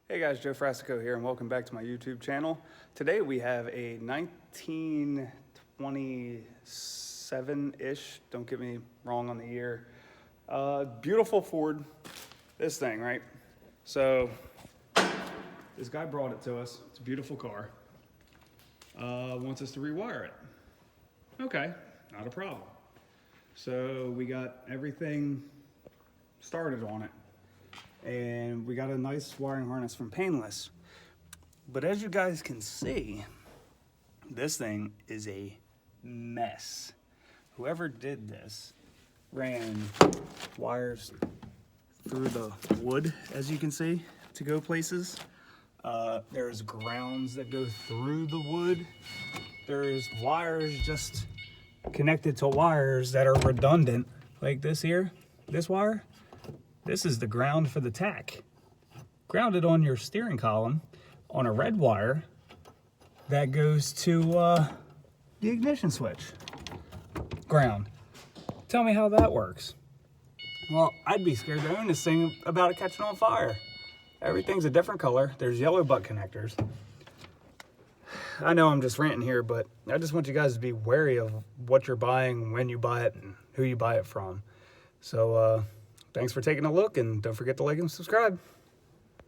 Hey guys, Joe Frasico here and welcome back to my YouTube channel. Today we have a 1927-ish, don't get me wrong on the year, beautiful Ford, this thing, right? So this guy brought it to us. It's a beautiful car. Wants us to rewire it. Okay, not a problem. So we got everything started on it. And we got a nice wiring harness from Painless. But as you guys can see, this thing is a mess. Whoever did this ran wires through the wood, as you can see, to go places. There's grounds that go through the wood. There's wires just connected to wires that are redundant, like this here, this wire. This is the ground for the tach. Grounded on your steering column on a red wire that goes to the ignition switch. Ground. Tell me how that works. Well, I'd be scared to own this thing about it catching on fire. Everything's a different color. There's yellow butt connectors. I know I'm just ranting here, but I just want you guys to be wary of what you're buying, when you buy it, and who you buy it from. So, thanks for taking a look, and don't forget to like and subscribe.